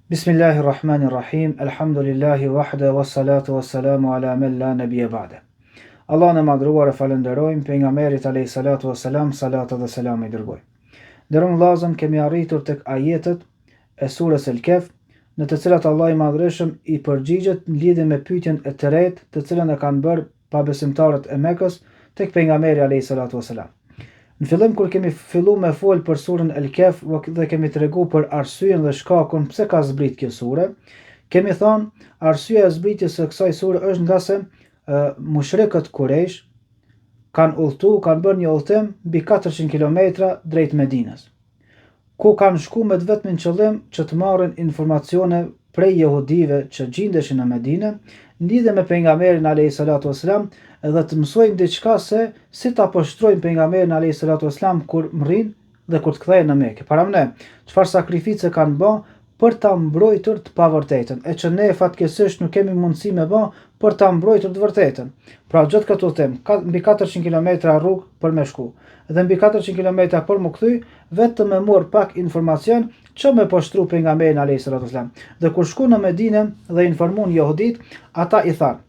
Bismillahirrahmanirrahim, alhamdulillahi wahda, wassalatu wassalamu ala men la nabiyya ba'da. Allah në madhruar e falenderojmë, pejgamberit alayhi salatu wassalam, salata dhe selam i dërgoj. Nderuar vëllezër, kemi arritur tek ajetet e surës El-Kehf, në të cilat Allah i madhreshëm i përgjigjet në lidhje me pyetjen e tretë, të cilën e kanë bërë pabesimtarët e Mekës tek pejgamberi alayhi salatu wassalam. Në fillim kur kemi filluar me fol për surën El-Kehf dhe kemi treguar për arsyeën dhe shkakun pse ka zbrit kjo sure, kemi thënë arsyeja e zbritjes së kësaj sure është nga se mushrikët Quraysh kanë bërë një udhtim mbi 400 kilometra drejt Medinës, ku kanë shkuar me vetëm qëllim që të marrin informacione prej jehudive që gjindeshin në Medinë në lidhje me pejgamberin alayhi salatu wassalam dhe të mësojnë diçka se si ta poshtrojnë pejgamberin alayhi salatu wassalam kur mrrin dhe kur të kthehen në Mekë. Para ne, çfarë sakrifice kanë bë për ta mbrojtur të pavërtetën, e që ne fatkeqësisht nuk kemi mundësi me bë për ta mbrojtur të vërtetën. Pra gjithë këto them, mbi 400 kilometra rrugë për me shku, dhe mbi 400 kilometra për më kthy, vetëm me marr pak informacion që me poshtru pejgamberin alayhi salatu wassalam. Dhe kur shku në Medinë dhe informuan jehudit, ata i thanë: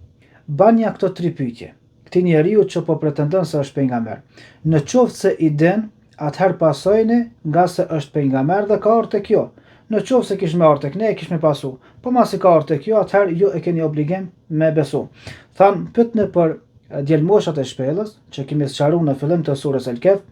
"Banja këto 3 pyetje këtij njeriu që po pretendon se është pejgamber. Në qoftë se i den, atëherë pasojeni nga se është pejgamber dhe ka ardhur tek ju. Në qoftë se kish me ardhur tek ne, kish me pasu. Po masi ka ardhur tek ju, atëherë ju e keni obligim me besu." Than pyetni për djelmoshat e shpellës, që kemi sqaruar në fillim të surës El-Kehf,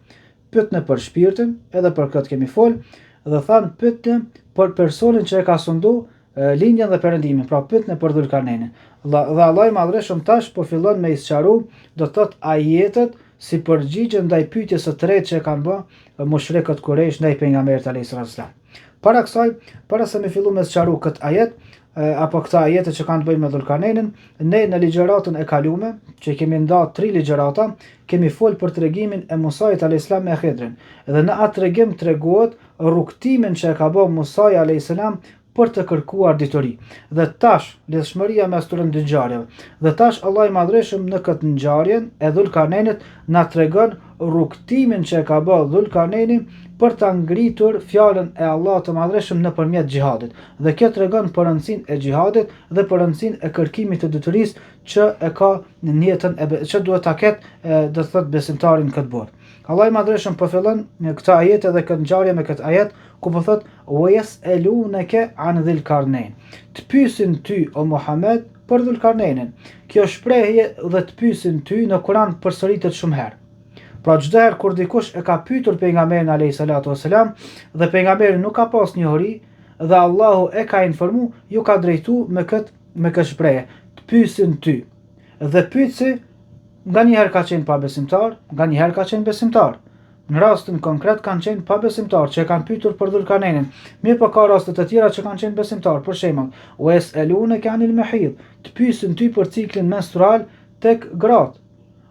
pyetni për shpirtin, edhe për këtë kemi fol, dhe than pyetni për personin që e ka sundu lindjen dhe perëndimin, pra pyetni për Dhul-Karnenin. Dhe Allah i madhreshëm tash po fillon me i sqaru, do të thotë ajetet si përgjigje ndaj pyetjes së tretë që kanë bë mushrikët Quraysh ndaj pejgamberit alayhis salam. Para kësaj, para se me fillu me sqaru këtë ajet, apo këta ajete që kanë të bëjnë me Dhul-Karnenin, ne në ligjëratën e kalume, që kemi nda 3 ligjërata, kemi fol për tregimin e Musait alayhis salam me Khidrin. Dhe në atë tregim treguohet rrugtimin që e ka bë Musai alayhis salam për të kërkuar dituri. Dhe tash lidhshmëria mes këtyre dy ngjarjeve. Dhe tash Allah i madhreshëm në këtë ngjarje e Dhul-Karnenit na tregon rrugtimin që e ka bë Dhul-Karneni për ta ngritur fjalën e Allahut të madhreshëm nëpërmjet xhihadit. Dhe kjo tregon për rëndësinë e xhihadit dhe për rëndësinë e kërkimit të diturisë që e ka në jetën që duhet ta ketë, do të thotë besimtari në këtë botë. Allah i madhreshëm po fillon në këtë ajet dhe këtë ngjarje me këtë ajet ku po thotë: "Wa yas'alunaka 'an Dhul-Karnain." Të pyesin ty o Muhammed për Dhul-Karnenin. Kjo shprehje dhe të pyesin ty në Kur'an përsëritet shumë herë. Pra çdo herë kur dikush e ka pyetur pejgamberin alayhi salatu wassalam dhe pejgamberi nuk ka pas njohuri dhe Allahu e ka informu, ju ka drejtu me këtë shprehje. Të pyesin ty. Dhe pyetsi nganjëherë ka qenë pabesimtar, nganjëherë ka qenë besimtar. Në rastin konkret kanë qenë pabesimtar që e kanë pyetur për Dhul-Karnenin. Mirë, po ka raste të tjera që kanë qenë besimtar. Për shembull, "Wa yas'alunaka 'anil mahid." Të pyesin ty për ciklin menstrual tek gratë.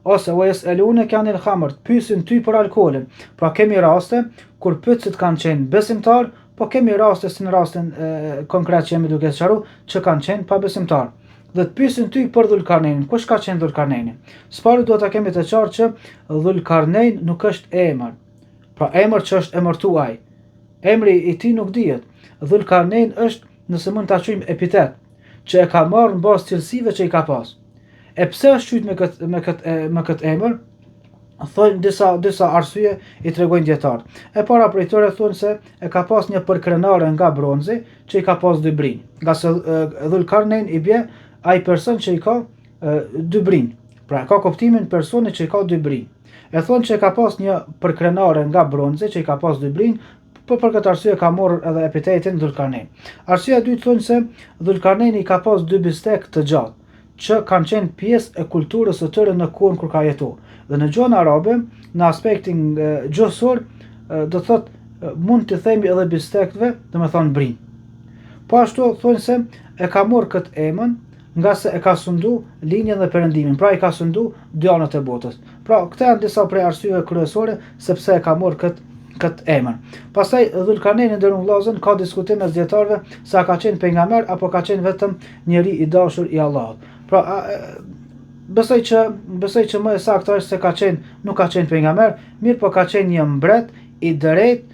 Ose "Wa yas'alunaka 'anil khamr." Të pyesin ty për alkoolin. Pra kemi raste kur pyetësit kanë qenë besimtar, po kemi raste si në rastin konkret që jemi duke sqaruar që kanë qenë pabesimtar. Dhe të pyesin ty për Dhul-Karnenin. Kush ka qenë Dhul-Karneni? Së duhet ta kemi të qartë që Dhul-Karnein nuk është emër. Pra emër që është emërtuar. Emri i tij nuk dihet. Dhul-Karnein është, nëse mund ta quajmë, epitet që e ka marrë në bazë cilësive që i ka pas. E pse është quajtur me këtë emër? Thonë disa arsye i tregojnë dietarët. E para prej tyre thonë se e ka pas një përkrenare nga bronzi që i ka pas 2 brinj. Nga se Dhul-Karnein i bie ai person që i ka 2 brinj. Pra ka kuptimin personi që i ka 2 brinj. E thonë që ka pas një përkrenare nga bronzi që i ka pas 2 brinj, por për këtë arsye ka marrë edhe epitetin Dhul-Karnein. Arsyeja e dytë thonë se Dhul-Karneini i ka pas 2 bistek të gjatë, që kanë qenë pjesë e kulturës së tyre në kohën kur ka jetuar. Dhe në gjuhën arabe, në aspektin gjuhësor, do thotë mund të themi edhe bistekëve, domethënë brinj. Po ashtu thonë se e ka marrë këtë emën nga se e ka sundu linjën dhe perëndimin, pra i ka sundu dy anët e botës. Pra këto janë disa prej arsyeve kryesore sepse e ka marrë këtë emër. Pastaj Dhul-Karneini ndërun vllazën ka diskutim mes dietarëve se a ka qenë pejgamber apo ka qenë vetëm njeri i dashur i Allahut. Pra besoj që më e saktë është se nuk ka qenë pejgamber, mirë po ka qenë një mbret i drejtë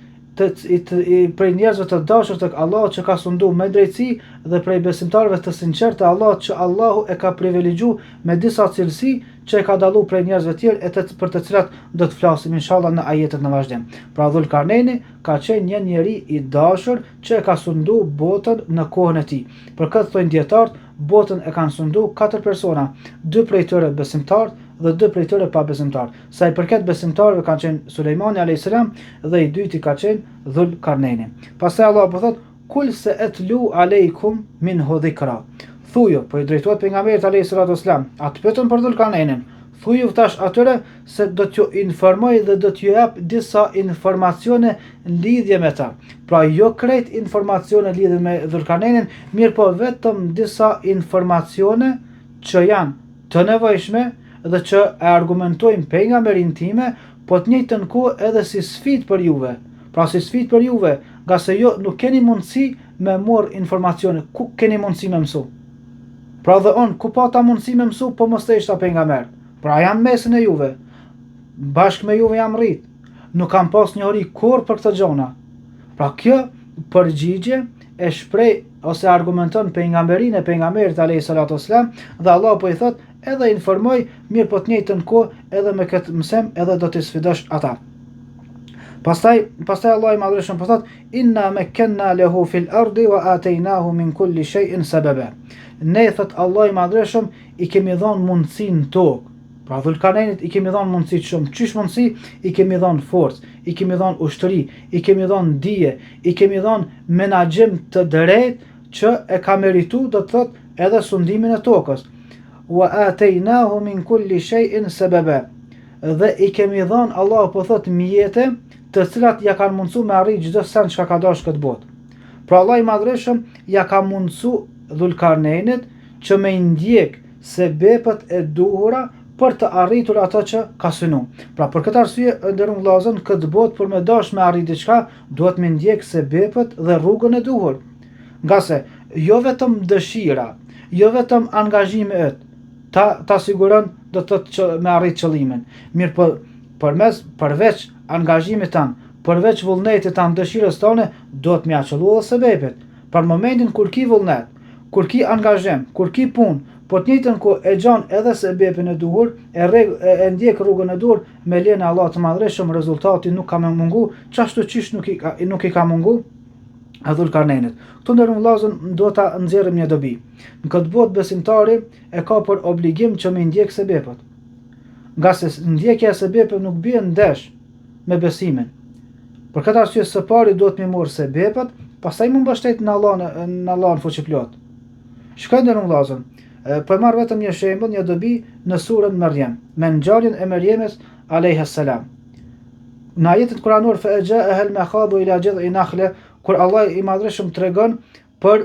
prej njerëzve të dashur tek Allahu që ka sundu me drejtësi dhe prej besimtarëve të sinqertë te Allahu që Allahu e ka privilegju me disa cilësi që e ka dallu prej njerëzve tjerë për të cilat do të flasim inshallah në ajetet në vazhdim. Pra Dhulkarneini ka qenë një njeri i dashur që e ka sundu botën në kohën e tij. Për këtë thonë dietarët, botën e kanë sundu 4 persona, 2 prej tyre besimtarë dhe 2 prej tyre pa besimtarë. Sa i përket besimtarëve kanë qenë Sulejmani alayhis salam dhe i dyti ka qenë Dhulkarneini. Pastaj Allah po thot kul se etlu aleikum min dhikra. Thuju, po i drejtohet pejgamberit alayhis salam, atë pyetën për Dhulkarneinin. Thuju tash atyre se do t'ju informoj dhe do t'ju jap disa informacione në lidhje me ta. Pra jo krejt informacione lidhje me Dhulkarneinin, mirë po vetëm disa informacione që janë të nevojshme dhe që e argumentojnë pejgamberin time, po të njëjtën kohë edhe si sfidë për juve. Pra si sfidë për juve, nga se jo nuk keni mundësi me morë informacione, ku keni mundësi me mësu. Pra dhe unë, ku pa ta mundësi me mësu, po mos të ishta pejgamber. Pra jam mesin e juve, bashkë me juve jam rrit, nuk kam pas njohuri kur për këtë gjona. Pra kjo përgjigje e shprej ose argumenton pejgamberin e pejgamberit alayhis salatu wassalam dhe Allah po i thot edhe informoj, mirë po të njëjtën kohë edhe me këtë mësim edhe do të sfidosh ata. Pastaj Allah i madhreshëm po thot inna makkanna lahu fil ardi wa ataynahu min kulli shay'in sababa. Ne thot Allah i madhreshëm i kemi dhënë mundësi në tokë. Pra Dhulkarneinit i kemi dhënë mundësi shumë. Çish mundësi? I kemi dhënë forcë, i kemi dhënë ushtri, i kemi dhënë dije, i kemi dhënë menaxhim të drejtë që e ka merituar, do të thot, edhe sundimin e tokës. Wa ataynahu min kulli shay'in sababa. Dhe i kemi dhënë, Allah po thot, mjete të cilat ja kanë mundsuar me arrit çdo sen çka ka dashur këtë botë. Pra Allah i madhreshëm ja ka mundsuar Dhulkarneinit që me ndjek sebepet e duhura për të arritur ato që ka synu. Pra për këtë arsye, nderuar vëllezër, këtë botë për me dash me arrit diçka, duhet me ndjek sebepet dhe rrugën e duhur. Nga se jo vetëm dëshira, jo vetëm angazhimi yt ta siguron do të thotë që me arrit qëllimin. Mirë po përveç angazhimit tan, përveç vullnetit tan, dëshirës tone, duhet me aqëllu edhe sebepet. Për momentin kur ki vullnet, kur ki angazhim, kur ki punë, po të njëjtën kohë e gjan edhe sebepin e duhur, e ndjek rrugën e duhur, me lejen e Allahut të Madhreshëm, rezultati nuk ka më mungu, çashtu qish nuk i ka mungu Dhulkarneinit. Këtu nderuar vëllezër, duhet ta nxjerrim një dobi. Në këtë botë besimtari e ka për obligim që me ndjek sebepet. Nga se ndjekja e sebepet nuk bie ndesh me besimin. Për këtë arsye së pari duhet me marr sebepet, pastaj më mbështet në Allahun fuqiplot. Shikoj nderuar vëllezër, po marr vetëm një shembull, një dobi në surën Maryam, me ngjarjen e Maryamës alayhis salam. Në ajetin kuranor fa ja'aha al-makhadu ila jad'i nakhla, kur Allah i madhreshëm tregon për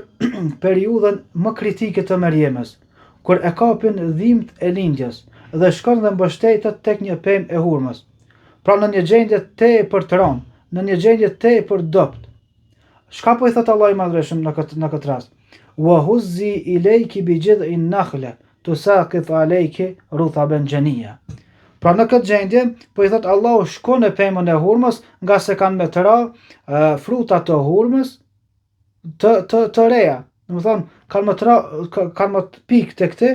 periudhën më kritike të Maryamës, kur e kapin dhimbt e lindjes dhe shkon dhe mbështetet tek një pemë e hurmës. Pra në një gjendje tepër të rëndë, në një gjendje tepër dopt. Çka po i thot Allah i madhreshëm në këtë rast? Wa huzzi ilayki bi jid'in nakhla tusaqit alayki rutaban janiya. Pra në këtë gjendje, po i thot Allahu shko në pemën e hurmës, nga se kanë me të ra fruta të hurmës të reja. Do të thonë, kanë më të pikë tek ti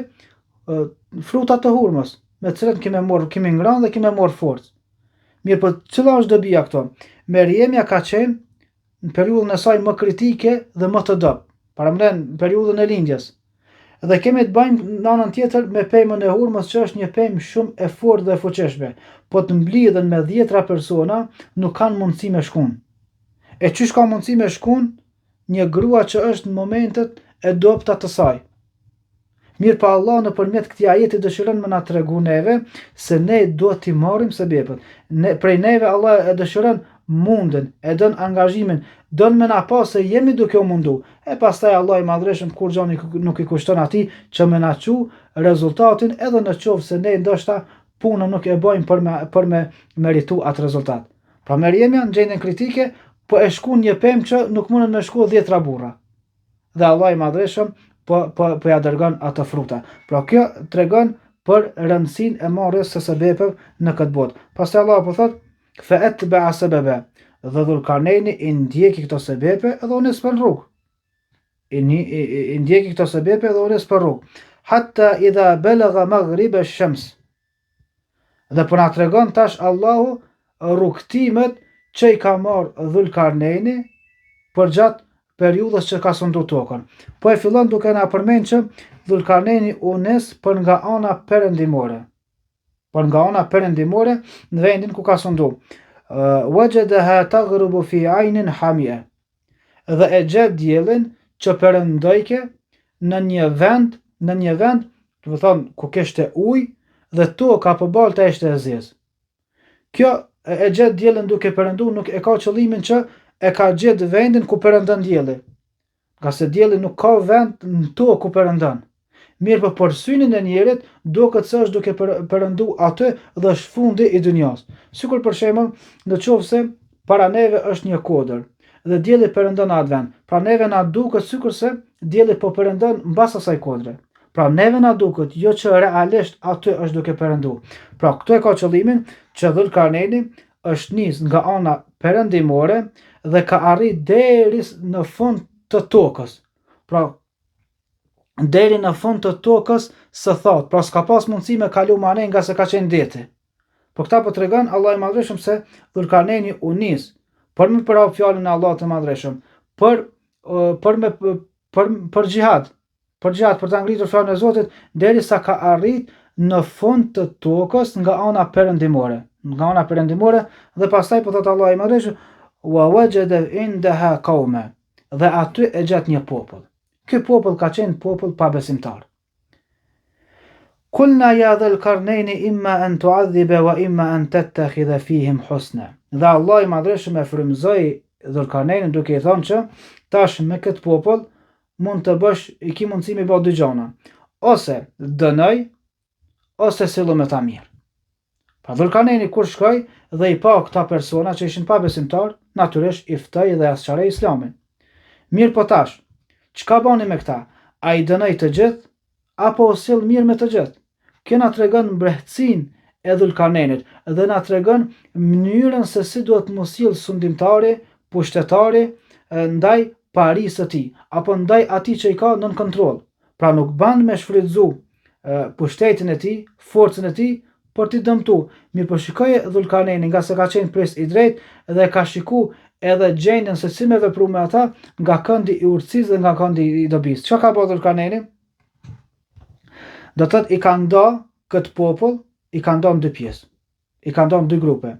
fruta të hurmës, me të cilën kemi ngrënë dhe kemi marrë forcë. Mirë, po cila është dobia këto? Maryamja ka qenë në periudhën e saj më kritike dhe më të dobët. Paramendën periudhën e lindjes. Dhe kemi të bëjmë në anën tjetër me pemën e hurmës, që është një pemë shumë e fortë dhe e fuqishme. Po të mblidhen me 10 persona, nuk kanë mundësi me shkun. E çish ka mundësi me shkun një grua që është në momentet e dobta të saj. Mirë pa Allah nëpërmjet këtij ajeti dëshiron me na tregu neve se ne duhet t'i marrim sebepet. Prej neve Allah e dëshiron mundën, e dën angazhimin, dën me na pas se jemi duke u mundu. E pastaj Allah i madhreshëm kur gjani nuk i kushton atij që me na çu rezultatin, edhe në qoftë se ne ndoshta punën nuk e bëjmë për me meritu atë rezultat. Pra Maryamja në gjendjen kritike po e shkon një pemë që nuk mundën me shku 10 burra. Dhe Allah i madhreshëm po ja dërgon ato fruta. Pra kjo tregon për rëndësinë e marrjes së sebepeve në këtë botë. Pastaj Allah po thotë fa atba'a sababa. Dhe Dhulkarnejni i ndjeki këto sebepe edhe u nis për rrugë. I ndjeki këto sebepe edhe u nis për rrugë. Hatta idha balagha maghrib ash-shams. Dhe po na tregon tash Allahu rrugtimet që i ka marrë Dhulkarnejni për gjatë periudhës që ka sundu tokën. Po e fillon duke na përmend që Dhulkarnejni u nis për nga ana perëndimore. Për nga ana perëndimore në vendin ku ka sundu. Wajadaha taghrubu fi aynin hamia. Dhe e gjet diellin që perëndojke në një vend, do të thonë ku kishte ujë dhe toka përballta ishte e zezë. Kjo e gjet diellin duke perëndu, nuk e ka qëllimin që e ka gjet vendin ku perëndon dielli. Nga se dielli nuk ka vend në tokë ku perëndon. Mirë për synin e njerit duket se është duke perëndu aty dhe është fundi i dunjas. Sikur për shembull, nëse para neve është një kodër dhe dielli perëndon atë vend, pra neve na duket sikurse dielli po perëndon mbas asaj kodre. Pra neve na duket jo që realisht aty është duke perëndu. Pra këtu e ka qëllimin që Dhulkarnejni është nis nga ana perëndimore dhe ka arrit deri në fund të tokës. Pra deri në fund të tokës së thatë, pra s'ka pas mundësi me kalu mane nga se ka qenë deti. Po këta po tregon Allah i Madhreshëm se Dhulkarnejni u nis për me përhap fjalën e Allahut të Madhreshëm, për xhihad, për ta ngritur fjalën e Zotit derisa ka arrit në fund të tokës nga ana perëndimore, dhe pastaj po thot Allah i Madhreshëm wa wajada indaha qauma, dhe aty e gjet një popull. Ky popull ka qenë popull pabesimtar. Kulna ya Dhulkarnejni imma an tu'adhiba wa imma an tattakhidha fihim husna. Dhe Allah i Madhreshëm e frymëzoi Dhulkarnejnin duke i thonë që tash me këtë popull mund të bësh, i ki mundësi me bë dy gjëra, ose dënoj ose sillu me ta mirë. Pra Dhulkarnejni kur shkoi dhe i pa këta persona që ishin pabesimtar, natyrisht i ftoi dhe asqaroi Islamin. Mirë po tash, çka bani me këta? A i dënoi të gjithë apo u sill mirë me të gjithë? Kjo na tregon mbrehtësinë e Dhulkarnejnit dhe na tregon mënyrën se si duhet të mos sill sundimtari, pushtetari ndaj parisë së tij, apo ndaj atij që i ka nën kontroll. Pra nuk ban me shfrytzu pushtetin e tij, forcën e tij për t'i dëmtu. Mirë po shikoje Dhulkarnejni nga se ka qenë pres i drejtë dhe ka shiku edhe gjendjen se si me vepru me ata nga këndi i urtësisë dhe nga këndi i dobisë. Çka ka bërë Dhulkarnejni? Do të thotë i ka nda këtë popull, i ka nda në dy pjesë. I ka nda në dy grupe.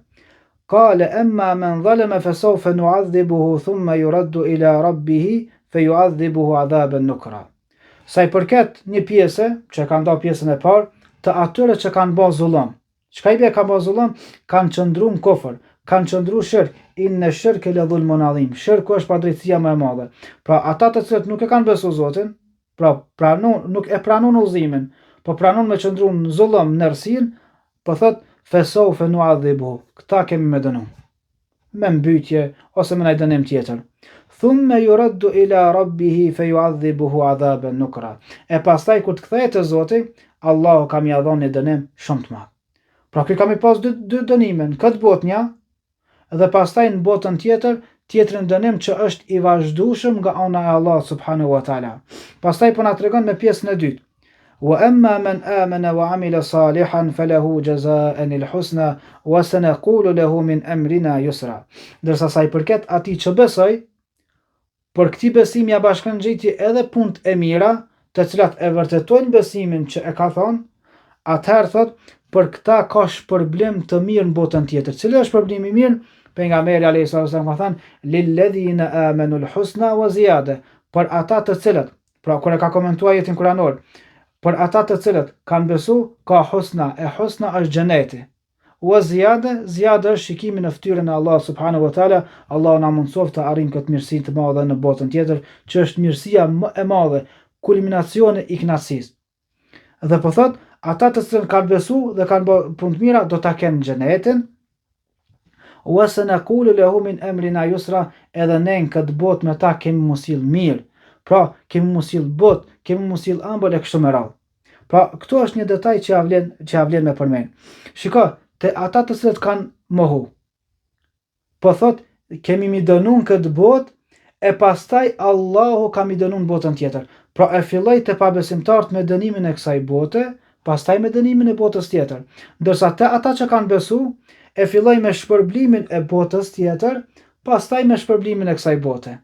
Qala amma man zalama fa sawfa nu'adhibuhu thumma yuraddu ila rabbih fa yu'adhibuhu 'adhaban nukra. Sa i përket një pjesë që ka nda pjesën e parë të atyre që kanë bërë zullum. Çka i bie ka bërë zullum? Kanë qëndruar në kufër, kanë qëndruar shirk, inna shirka la dhulmun adhim. Shirku është padrejtësia më e madhe. Pra ata të cilët nuk e kanë besuar Zotin, pra nuk e pranon udhëzimin, po pranon me qëndruar në zullum, në errësinë, po thot fesawfa nu'adhibuhu. Këta kemi me dënu. Me mbytje ose me ndaj dënim tjetër. Thumma yuraddu ila rabbih fa yu'adhibuhu 'adhaban nukra. E pastaj kur të kthehet te Zoti, Allahu ka më dhënë një dënim shumë të madh. Pra kë kam i pas dy dënime, në këtë botë një, dhe pastaj në botën tjetrin dënim që është i vazhdueshëm nga ana e Allahut subhanahu wa taala. Pastaj po na tregon me pjesën e dytë. Wa amma man amana wa amila salihan falahu jazaa'an al-husna wa sanaqulu lahu min amrina yusra. Ndërsa sa i përket atij që besoi, për këtij besimi ja bashkangjiti edhe punët e mira, të cilat e vërtetojnë besimin që e ka thonë, atëherë thot, për këta ka shpërblim të mirë në botën tjetër. Cili është shpërblimi i mirë? Pejgamberi alayhis salam ka thënë: "Lilladhina amanu al-husna wa ziyada." Për ata të cilët, pra kur e ka komentuar ajetin kuranor, për ata të cilët kanë besu, ka husna, e husna është xheneti. Wa ziyada është shikimi në fytyrën e Allah subhanahu wa taala. Allah na mundsoft të arrijmë këtë mirësi të madhe në botën tjetër, që është mirësia më e madhe, kulminacioni i kënaqësisë. Dhe po thot, ata të cilët kanë besu dhe kanë bërë punë të mira do ta kenë xhenetin. Wa sanaqulu lahu min amrina yusra, edhe ne në këtë botë me ta kemi mosill mirë. Pra, kemi mosill botë, kemi mosill ëmbël e kështu me radhë. Pra, këtu është një detaj që ja vlen me përmend. Shiko, te ata të cilët kanë mohu, po thot, kemi mi dënu në këtë botë, e pastaj Allahu ka mi dënu në botën tjetër. Pra e filloj të pabesimtarët me dënimin e kësaj bote, pastaj me dënimin e botës tjetër. Ndërsa ata që kanë besu, e filloj me shpërblimin e botës tjetër, pastaj me shpërblimin e kësaj bote.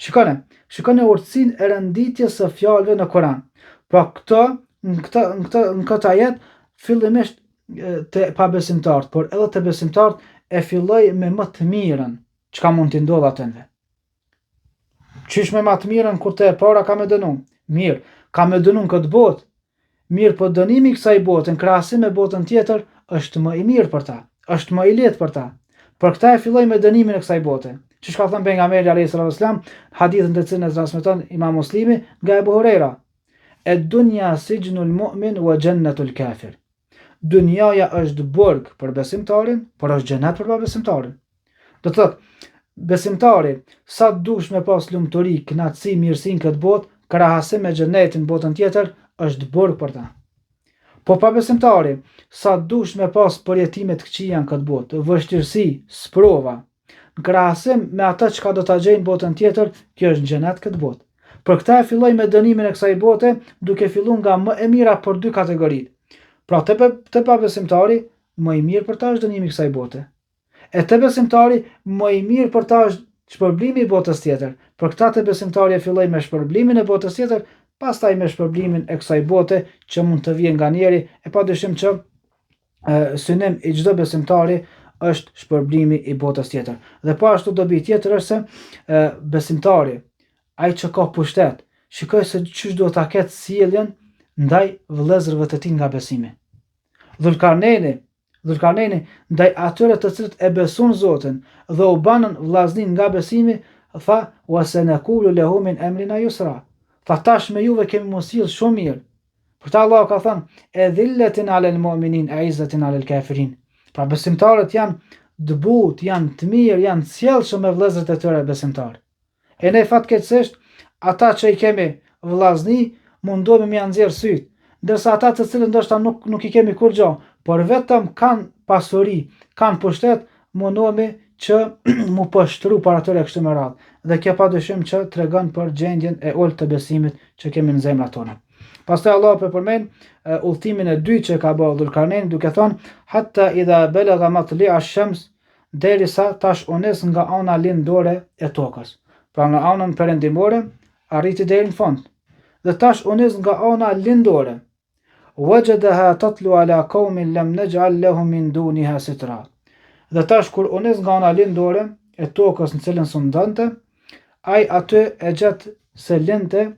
Shikone urtësinë e renditjes së fjalëve në Kur'an. Pra në këtë ajet fillimisht të pabesimtarët, por edhe të besimtarët e filloj me më të mirën, çka mund t'i ndodh atëve. Qysh me më të mirën kur të e para ka me dënu? Mirë, ka me dënu në këtë botë. Mirë, po dënimi i kësaj bote në krahasim me botën tjetër është më i mirë për ta, është më i lehtë për ta. Për këtë e filloj me dënimin e kësaj bote. Çish ka thënë pejgamberi alayhis salam, hadithin të cilën e transmeton Imam Muslimi nga Abu Huraira: "Ed-dunya sijnul mu'min wa jannatul kafir." Dunjaja është burg për besimtarin, por është xhenet për pabesimtarin. Do të thotë, besimtari sa dush me pas lumturi, kënaqësi, mirësi në këtë botë, krahasim me xhenetin botën tjetër, është burg për ta. Po pabesimtari sa dush me pas përjetime të këqija në këtë botë, vështirësi, sprova, në krahasim me atë çka do ta gjejnë botën tjetër, kjo është xhenet këtë botë. Për këtë e filloj me dënimin e kësaj bote, duke filluar nga më e mira për dy kategoritë. Pra të pabesimtari, më i mirë për ta është dënimi i kësaj bote. E të besimtari, më i mirë për ta është shpërblimi i botës tjetër. Për këtë të besimtari e filloj me shpërblimin e botës tjetër, pastaj me shpërblimin e kësaj bote që mund të vijë nga njeri, e padyshim që synim i çdo besimtari është shpërblimi i botës tjetër. Dhe po ashtu dobi tjetër është se besimtari, ai që ka pushtet, shikoj se çish duhet ta ketë sjelljen ndaj vëllezërve të tij nga besimi. Dhulkarneni ndaj atyre të cilët e besuan Zotin dhe u banën vllaznin nga besimi, tha: "Wa sanaqulu lahu min amrina yusra." Tha: "Tash me juve kemi mos sjell shumë mirë." Për ta Allah ka thënë: "Edhillatin 'alal mu'minin, 'izzatin 'alal kafirin." Pra besimtarët janë të butë, janë të mirë, janë të sjellshëm me vëllezërit e tyre besimtar. E ne fatkeqësisht ata që i kemi vllazni mundohemi me nxjerr syt, ndërsa ata të cilët ndoshta nuk i kemi kur gjë, por vetëm kanë pasuri, kanë pushtet, mundohemi që mu poshtru para tyre kështu me radhë. Dhe kjo padyshim që tregon për gjendjen e ulët të besimit që kemi në zemrat tona. Pastaj Allah përmend udhtimin e dytë që ka bërë Dhulkarnein, duke thënë: "Hatta idha balagha matli'a ash-shams", derisa tash u nis nga ana lindore e tokës. Pra nga anën perëndimore arriti deri në fund. Dhe tash u nis nga ana lindore. "Wajadaha tatlu ala qaumin lam naj'al lahum min duniha sitra." Dhe tash kur u nis nga ana lindore e tokës në cilën sundonte, ai aty e gjet se linte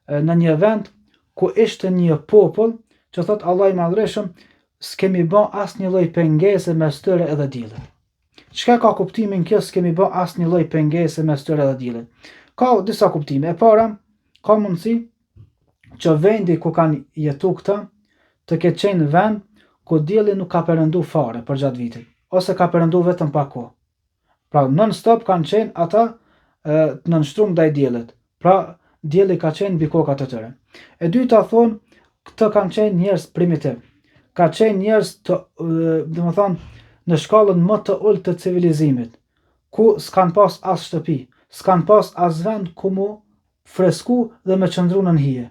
në një vend ku ishte një popull që thot Allah i madhreshëm, s'kemi bë asnjë lloj pengese mes tyre edhe diellit. Çka ka kuptimin kjo, s'kemi bë asnjë lloj pengese mes tyre edhe diellit? Ka disa kuptime. E para, ka mundësi që vendi ku kanë jetu këta të ketë qenë vend ku dielli nuk ka perëndu fare për gjatë vitit, ose ka perëndu vetëm pak kohë. Pra non stop kanë qenë ata të nënshtruar ndaj diellit. Pra dielli ka qenë mbi kokat e tyre. E dyta thonë, këto kanë qenë njerëz primitiv. Ka qenë njerëz të, domethënë, në shkallën më të ulët të civilizimit, ku s'kan pas as shtëpi, s'kan pas as vend ku mu fresku dhe me qëndru në hije.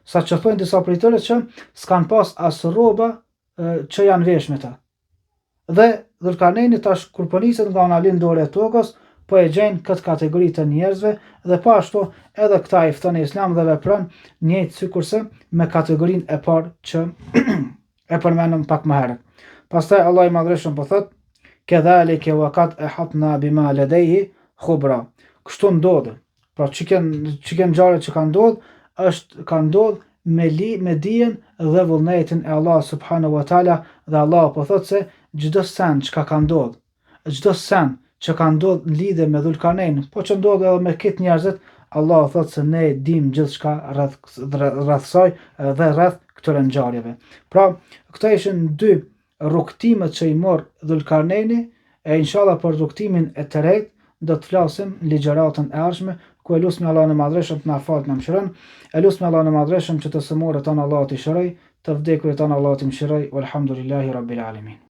Sa që thonë disa prej tyre që s'kan pas as rroba që janë veshme ta. Dhe Dhulkarneini tash kur po niset nga ana lindore e tokës, po e gjen këtë kategori të njerëzve dhe po ashtu edhe këta i fton në Islam dhe vepron njëjtë sikurse me kategorinë e parë që e përmendëm pak më herët. Pastaj Allah i madhreshëm po thot: "Kedhalika wa qad ahatna bima ladayhi khubra." Kështu ndodh. Pra çiken ngjarje që kanë ndodh me dijen dhe vullnetin e Allah subhanahu wa taala, dhe Allah po thot se çdo sen çka ka ndodh, çdo sen që ka ndodh në lidhje me Dhulkarnein, po që ndodh edhe me këtë njerëzit, Allah thot se ne dim gjithçka rreth saj dhe rreth këtyre ngjarjeve. Pra, këto ishin dy rrugtimet që i mor Dhulkarneini, e inshallah për rrugtimin e tretë do të flasim në ligjëratën e ardhshme, ku e lusmi Allahun e madhreshëm të na falë na mëshiron, e lusmi Allahun e madhreshëm që të sëmurët tonë Allah të shëroj, të vdekurit tonë Allah të mëshiroj, walhamdulillahi rabbil alamin.